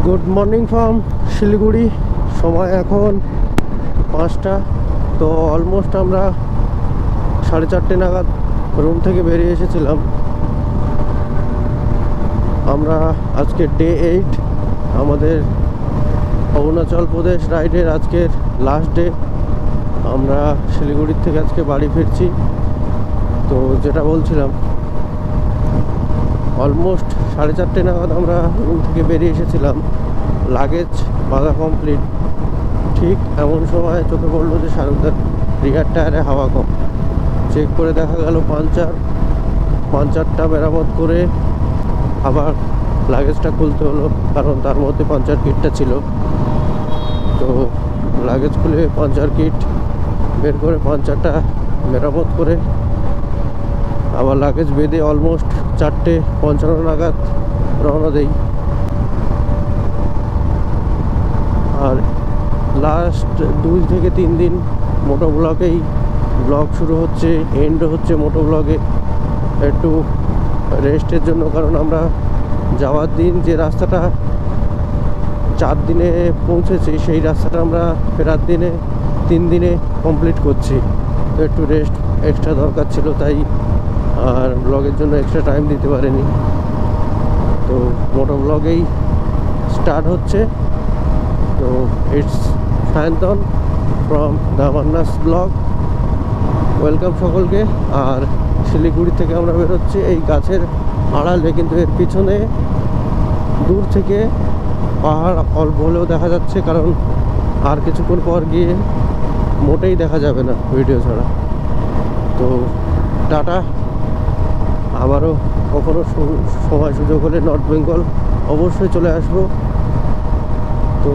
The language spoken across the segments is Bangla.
Good morning from Siliguri. সময় এখন 5টা। তো অলমোস্ট আমরা 4:30 নাগাদ রুম থেকে বেরিয়ে এসেছিলাম। আমরা আজকে ডে 8 আমাদের অরুণাচল প্রদেশ রাইডের আজকের লাস্ট ডে। আমরা শিলিগুড়ির থেকে আজকে বাড়ি ফিরছি। তো যেটা বলছিলাম, অলমোস্ট 4:30 নাগাদ আমরা রুম থেকে বেরিয়ে এসেছিলাম, লাগেজ বাঁধা কমপ্লিট। ঠিক এমন সময় চোখে পড়লো যে শাহরুখদার রিয়ার টায়ারে হাওয়া কম। চেক করে দেখা গেল পাঞ্চারটা মেরামত করে আবার লাগেজটা খুলতে হলো, কারণ তার মধ্যে পাঞ্চার কিটটা ছিল। তো লাগেজ খুলে পাঞ্চার কিট বের করে পাঞ্চারটা মেরামত করে আবার লাগেজ বেঁধে অলমোস্ট 4:55 নাগাদ রওনা দেই। আর লাস্ট 2 থেকে 3 দিন মোটো ব্লগেই ব্লগ শুরু হচ্ছে, এন্ডও হচ্ছে মোটো ব্লগে। একটু রেস্টের জন্য, কারণ আমরা যাওয়ার দিন যে রাস্তাটা 4 দিনে পৌঁছেছি, সেই রাস্তাটা আমরা ফেরার দিনে 3 দিনে কমপ্লিট করছি। তো একটু রেস্ট এক্সট্রা দরকার ছিল, তাই আর ব্লগের জন্য এক্সট্রা টাইম দিতে পারিনি। তো মোটো ব্লগেই স্টার্ট হচ্ছে। তো it's Sayantan from the Manna's blog. Welcome সকলকে। আর শিলিগুড়ি থেকে আমরা বেরোচ্ছি এই গাছের আড়ালে, কিন্তু এর পিছনে দূর থেকে পাহাড় অল্প হলেও দেখা যাচ্ছে, কারণ আর কিছুক্ষণ পর গিয়ে মোটেই দেখা যাবে না ভিডিও ছাড়া। তো টাটা। আবারও কখনো সময় সুযোগ হলে নর্থ বেঙ্গল অবশ্যই চলে আসবো। তো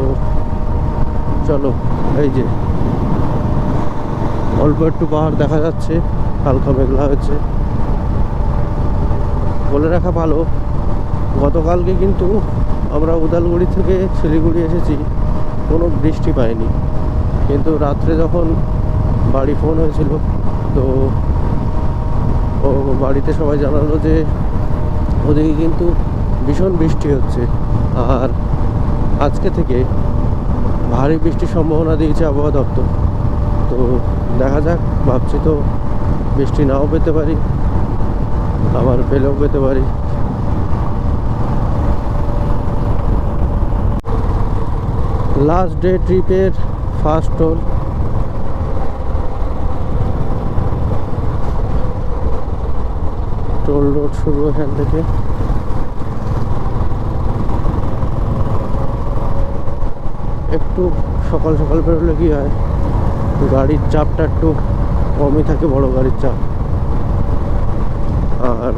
চলো, এই যে অল্প একটু পাহাড় দেখা যাচ্ছে, হালকা মেঘলা হয়েছে। বলে রাখা ভালো, গতকালকে কিন্তু আমরা উদালগুড়ি থেকে শিলিগুড়ি এসেছি, কোনো বৃষ্টি পাইনি। কিন্তু রাত্রে যখন বাড়ি ফোন হয়েছিল, তো ও বাড়িতে সবাই জানালো যে ওদিকে কিন্তু ভীষণ বৃষ্টি হচ্ছে। আর আজকে থেকে ভারী বৃষ্টির সম্ভাবনা দিয়েছে আবহাওয়া দপ্তর। তো দেখা যাক, ভাবছি তো বৃষ্টি নাও পেতে পারি, আবার পেলেও পেতে পারি। লাস্ট ডে ট্রিপের ফার্স্ট টোল রোড শুরু এখান থেকে। একটু সকাল সকাল বেরোলে কি হয়, গাড়ির চাপটা একটু কমই থাকে, বড় গাড়ির চাপ। আর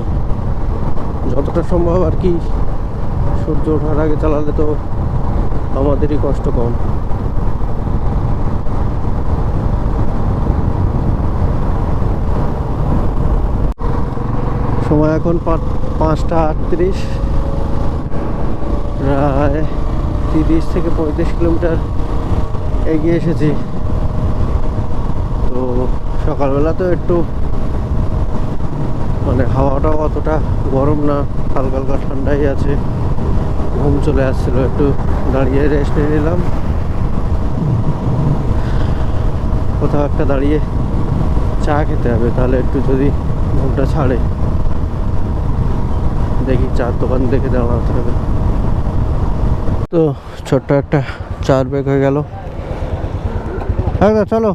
যতটা সম্ভব আর কি সূর্য ওঠার আগে চালালে তো আমাদেরই কষ্ট কম। সময় এখন 5:38, প্রায় 30 থেকে 35 কিলোমিটার এগিয়ে এসেছি। তো সকালবেলা তো একটু মানে হাওয়াটাও অতটা গরম না, হালকা হালকা ঠান্ডাই আছে। ঘুম চলে আসছিল, একটু দাঁড়িয়ে রেস্ট নিয়ে নিলাম। কোথাও একটা দাঁড়িয়ে চা খেতে হবে, তাহলে একটু যদি ঘুমটা ছাড়ে। দেখি চার দোকান দেখে দাঁড়াতে হবে। তো ছোট্ট একটা চার ব্রেক হয়ে গেল। হ্যাঁ চলো।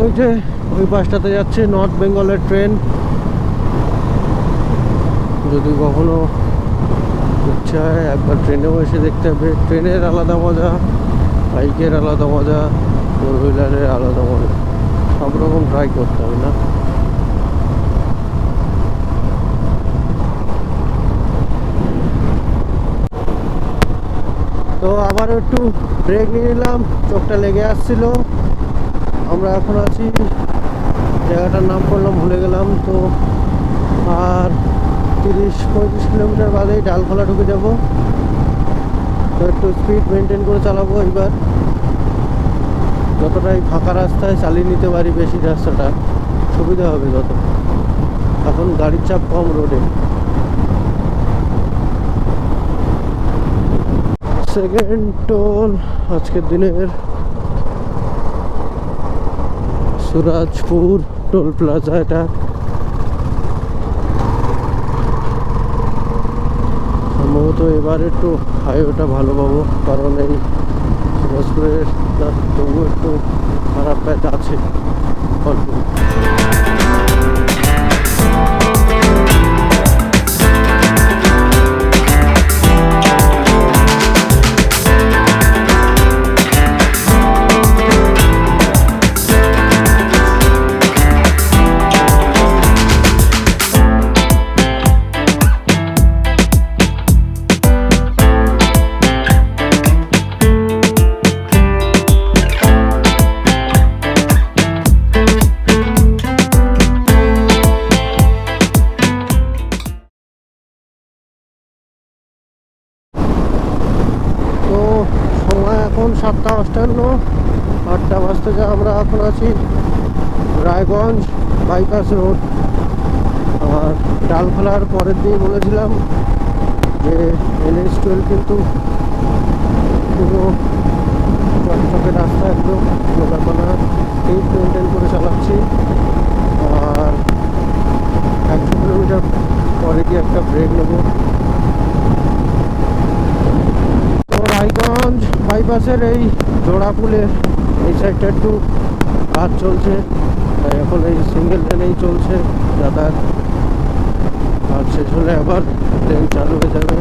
ওই যে ওই বাসটাতে যাচ্ছে নর্থ বেঙ্গলের ট্রেন। যদি কখনো ইচ্ছা হয় একবার ট্রেনেও এসে দেখতে হবে। ট্রেনের আলাদা মজা, বাইকের আলাদা মজা, ফোর হুইলারের আলাদা মজা, সব রকম ট্রাই করতে হবে না। তো আবার একটু ব্রেক নিয়ে নিলাম, চোখটা লেগে আসছিল। আমরা এখন আছি, জায়গাটার নাম করলাম ভুলে গেলাম। তো আর 30-35 কিলোমিটার বাদেই ডালখোলা ঢুকে যাব। তো একটু স্পিড মেনটেন করে চালাবো এবার, যতটাই ফাঁকা রাস্তায় চালিয়ে নিতে পারি বেশি রাস্তাটা সুবিধা হবে যত। এখন গাড়ির চাপ কম রোডে। সেকেন্ড টোল আজকের দিনের সুরাজপুর টোল প্লাজা। এটা সম্ভবত এবার একটু হাইওয়েটা ভালো পাবো, কারণ এই সুরাজপুরের তবু একটু খারাপ প্যাচ আছে অল্প। এখন 7:58, 8টা বাজতে যা আমরা এখন আছি রায়গঞ্জ বাইপাস রোড। আর ডালখোলার পরের দিন বলেছিলাম যে NH-12 কিন্তু পুরো চকচকে রাস্তা, একদম লোকাকোনা স্পিড মেনটেন করে চালাচ্ছি। আর 100 কিলোমিটার পরে গিয়ে একটা ব্রেক নেবো। রায়গঞ্জ বাইপাসের এই জোড়াপুলের এই সাইডটা একটু কাজ চলছে, তাই এখন এই সিঙ্গেল লেনেই চলছে যাতায়াত। আর শেষ হলে আবার ট্রেন চালু হয়ে যাবে।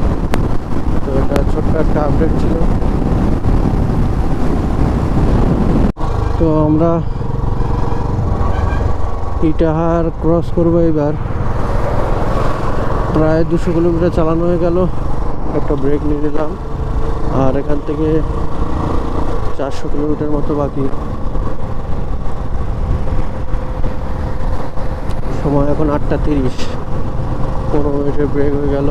তো এটা ছোট্ট একটা আপডেট ছিল। তো আমরা ইটাহার ক্রস করবো এবার। প্রায় 200 কিলোমিটার চালানো হয়ে গেল, একটা ব্রেক নিয়ে নিলাম। আর এখান থেকে 400 কিলোমিটার মতো বাকি। সময় এখন 8:30, 15 মিনিটের ব্রেক হয়ে গেল।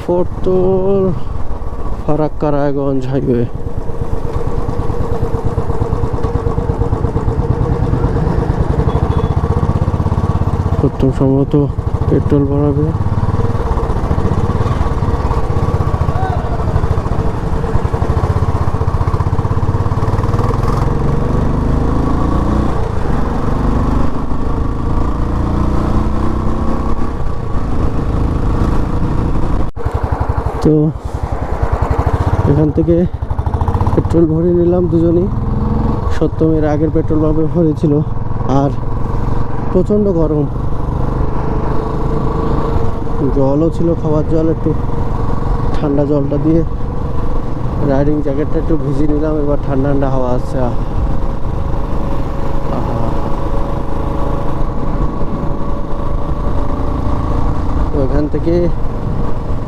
Fourth toll Farakka Raiganj highway. প্রথম সম্ভবত পেট্রোল ভরাবে। তো এখান থেকে পেট্রোল ভরে নিলাম দুজনই। সত্যমের আগের পেট্রোল পাম্পে ভরেছিল। আর প্রচণ্ড গরম, জলও ছিল, খাওয়ার জল, একটু ঠান্ডা জলটা দিয়ে রাইডিং জ্যাকেটটা একটু ভিজিয়ে নিলাম। এবার ঠান্ডা ঠান্ডা হাওয়া আসছে। তো এখান থেকে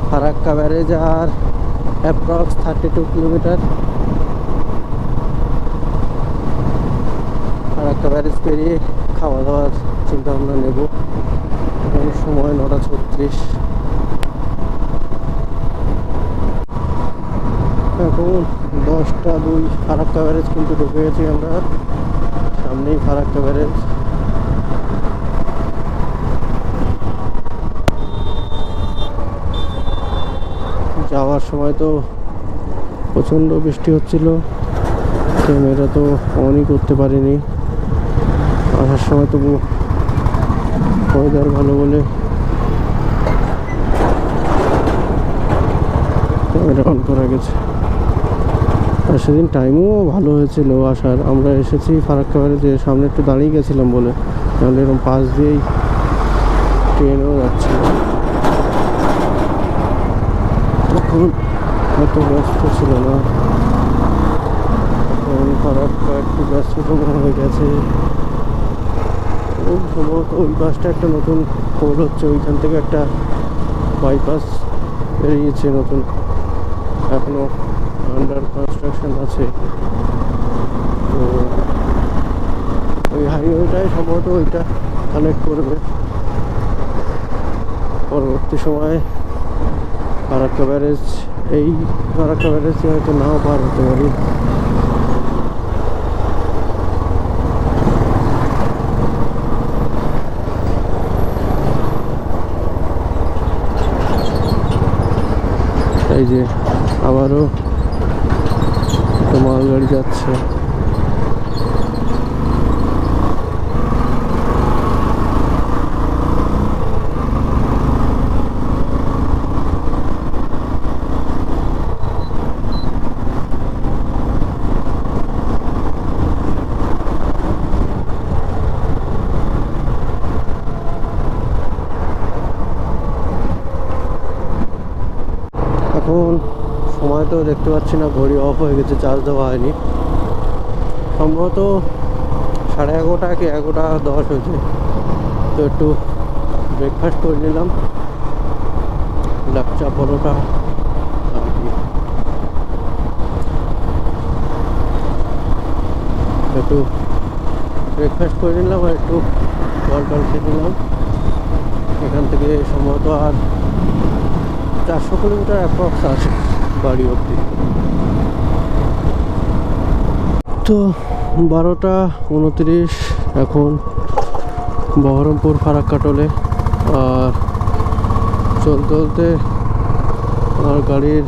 ফারাক্কা ব্যারেজ আর অ্যাপ্রক্স 32 কিলোমিটার। ফারাক্কা ব্যারেজ পেরিয়ে খাওয়া দাওয়ার চিন্তা ভাবনা নেব। এখন সময় 9:36। এখন 10:02। ফারাক্কা ব্যারেজ কিন্তু ঢুকে গেছি আমরা, সামনেই ফারাক্কা ব্যারেজ। যাওয়ার সময় তো প্রচণ্ড বৃষ্টি হচ্ছিল, ক্যামেরা তো অনই করতে পারিনি। আসার সময় তবু ওয়েদার ভালো বলে ক্যামেরা অন করা গেছে। আর সেদিন টাইমও ভালো হয়েছিল আসার। আমরা এসেছি ফারাক্কা ব্যারেজে, সামনে একটু দাঁড়িয়ে গেছিলাম বলে, তাহলে এরকম পাশ দিয়েই ট্রেনও যাচ্ছিল। তখন এত ব্যস্ত ছিল না, এখন ফারাক্কা একটু ব্যস্ততম হয়ে গেছে। খুব সম্ভবত ওই পাশটা একটা নতুন পোল হচ্ছে, ওইখান থেকে একটা বাইপাস বেরিয়েছে নতুন, এখনো আন্ডার কনস্ট্রাকশন আছে। তো হাইওয়েটাই সম্ভবত ওইটা কানেক্ট করবে পরবর্তী সময়ে। ফারাক্কা ব্যারেজ, এই ফারাক্কা ব্যারেজ হয়তো নাও পার হতে পারি। এই যে আবারও একটা মালগাড়ি যাচ্ছে। এখন সময় তো দেখতে পাচ্ছি না, ঘড়ি অফ হয়ে গেছে, চার্জ দেওয়া হয়নি। সম্ভবত 11:30 কি 11:10 হয়েছে। তো একটু ব্রেকফাস্ট করে নিলাম, লাচ্চা পরোটা আর কি। একটু ব্রেকফাস্ট করে নিলাম আর একটু জল টল খেয়ে নিলাম। এখান থেকে সম্ভবত আর 400 কিলোমিটার অ্যাপ্রক্স আছে বাড়ি অবধি। তো 12:29 এখন বহরমপুর ফারাক্কা টোলে। আর চলতে চলতে আমার গাড়ির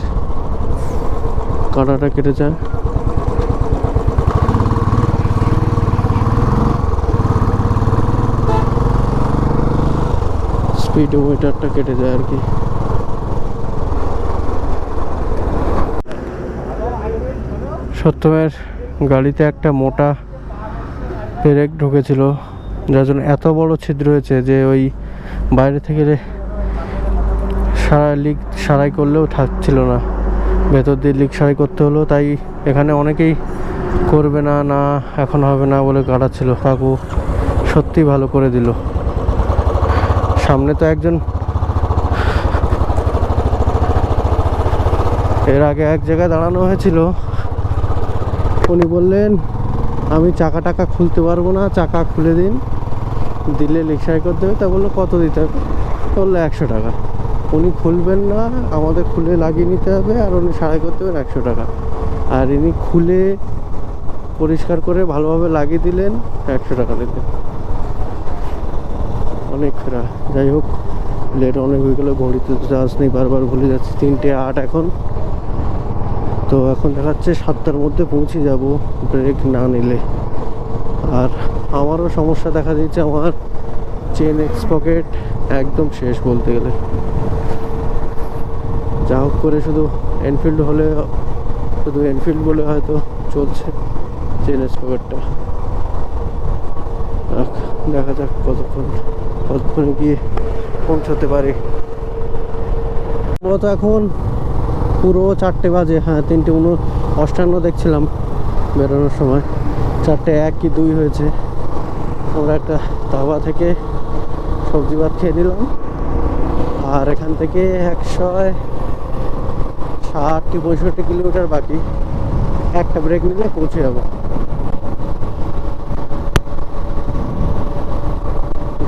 কাঁটাটা কেটে যায়। স্পিডোমিটারটা কেটে যায় আর কি। সত্যমের গাড়িতে একটা মোটা পেরেক ঢুকেছিল, যার জন্য এত বড় ছিদ্র হয়েছে যে ওই বাইরে থেকে লিক সারাই করলেও থাকছিল না, ভেতর দিয়ে লিক সারাই করতে হলো। তাই এখানে অনেকেই করবে না, না এখন হবে না বলে কাটাচ্ছিল। কাকু সত্যি ভালো করে দিল। সামনে তো একজন এর আগে এক জায়গায় দাঁড়ানো হয়েছিল, উনি বললেন আমি চাকা খুলতে পারবো না, চাকা খুলে দিন, দিলে লিকসাই করতে হবে। তা বললো কত দিতে হবে? বললো 100 টাকা। উনি খুলবেন না, আমাদের খুলে লাগিয়ে নিতে হবে, আর উনি সারাই করতে হবেন 100 টাকা। আর ইনি খুলে পরিষ্কার করে ভালোভাবে লাগিয়ে দিলেন, 100 টাকা নিতেন। অনেক ফেরা। যাই হোক, লেট অনেক হয়ে গেলো, ঘড়িতে তো চার্জ নেই, বারবার ভুলে যাচ্ছি। 3:08 এখন। তো এখন দেখাচ্ছে 7টার মধ্যে পৌঁছে যাব ব্রেক না নিলে। আর আমারও সমস্যা দেখা দিয়েছে, আমার চেন এক্স পকেট একদম শেষ বলতে গেলে। যা হোক করে শুধু এনফিল্ড বলে হয়তো চলছে চেন এক্স পকেটটা। দেখা যাক কতক্ষণে গিয়ে পৌঁছতে পারি। মূলত এখন পুরো 4টে বাজে। হ্যাঁ, 3:58 দেখছিলাম বেরোনোর সময়। 4:01 কি 2 হয়েছে। আমরা একটা ধাবা থেকে সবজি ভাত খেয়ে নিলাম। আর এখান থেকে 160 কি 65 কিলোমিটার বাকি, একটা ব্রেক নিলে পৌঁছে যাবো।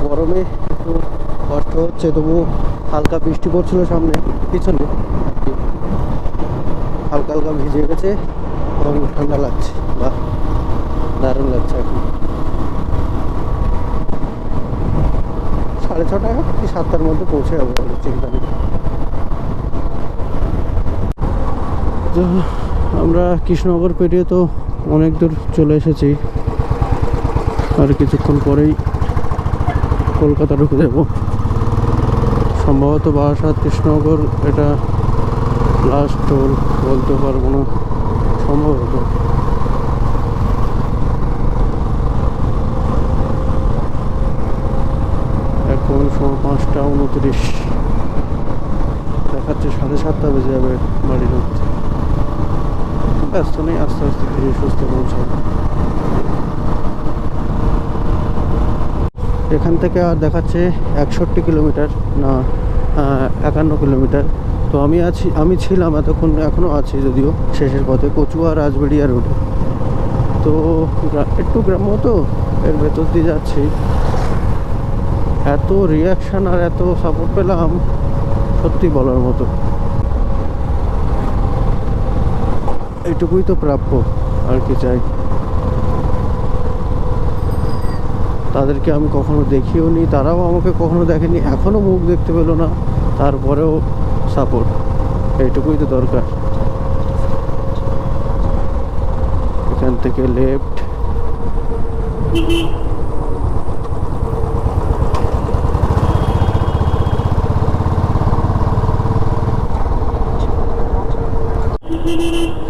গরমে একটু কষ্ট হচ্ছে, তবু হালকা বৃষ্টি পড়ছিল সামনে পিছনে আর কি। হালকা হালকা ভিজে গেছে, এবং ঠান্ডা লাগছে, বাহ দারুণ লাগছে। এখন 6:30 কি 7টার মধ্যে পৌঁছে যাবো, চিন্তা নেই। তো আমরা কৃষ্ণনগর পেরিয়ে তো অনেক দূর চলে এসেছি, আর কিছুক্ষণ পরেই কলকাতা ঢুকে যাব। সম্ভবত বারাসাত কৃষ্ণনগর এটা লাস্ট টোল, বলতে পারবো না, সম্ভবত। এখন সময় 5:29 দেখাচ্ছে, 7:30 বেজে যাবে বাড়ি ঢুকতে। ব্যস্ত নেই, আস্তে আস্তে ধীরে সুস্থে পৌঁছাবো। এখান থেকে আর দেখাচ্ছে 61 কিলোমিটার, না 51 কিলোমিটার। তো আমি ছিলাম এতক্ষণ, এখনও আছি যদিও শেষের পথে, কচুয়া রাজবেড়িয়া রোডে। তো একটু গ্রাম্য তো, এর ভেতর দিয়ে যাচ্ছি। এত রিয়াকশান আর এত সাপোর্ট পেলাম, সত্যি বলার মতো। এটুকুই তো প্রাপ্য, আর কি চাই। তাদেরকে আমি কখনো দেখিও নি, তারাও আমাকে কখনো দেখেনি, এখনো মুখ দেখতে পেলো না, তারপরেও সাপোর্ট। এইটুকুই তো দরকার। এখান থেকে লেফট।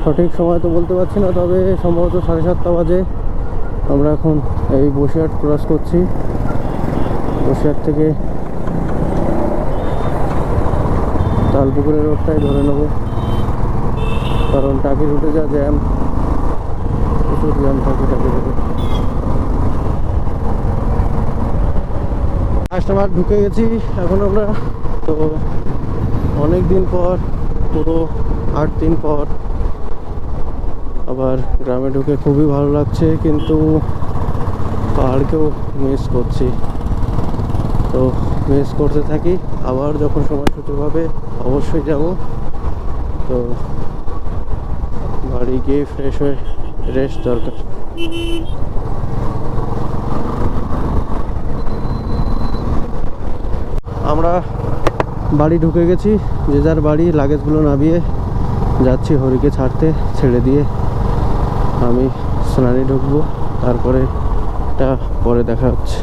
সঠিক সময় তো বলতে পারছি না, তবে সম্ভবত 7:30 বাজে। আমরা এখন এই বসিরহাট ক্রস করছি। বসিরহাট থেকে তালপুকুরের রোডটাই ধরে নেব, কারণ টাকি রুটে যা জ্যাম, প্রচুর জ্যাম থাকে টাকি রুটে। কাস্টমার ঢুকে গেছি এখন আমরা। তো অনেক দিন পর, পুরো 8 দিন পর আবার গ্রামে ঢুকে খুবই ভালো লাগছে, কিন্তু পাহাড়কেও মিস করছি। তো মিস করতে থাকি, আবার যখন সময় সুযোগ হবে অবশ্যই যাব। তো বাড়ি গিয়ে ফ্রেশ হয়ে রেস্ট দরকার। আমরা বাড়ি ঢুকে গেছি, যে যার বাড়ি। লাগেজগুলো নামিয়ে যাচ্ছি হরিকে ছাড়তে, ছেড়ে দিয়ে আমি স্নানে ঢুকবো, তারপরে পরে দেখা হচ্ছে।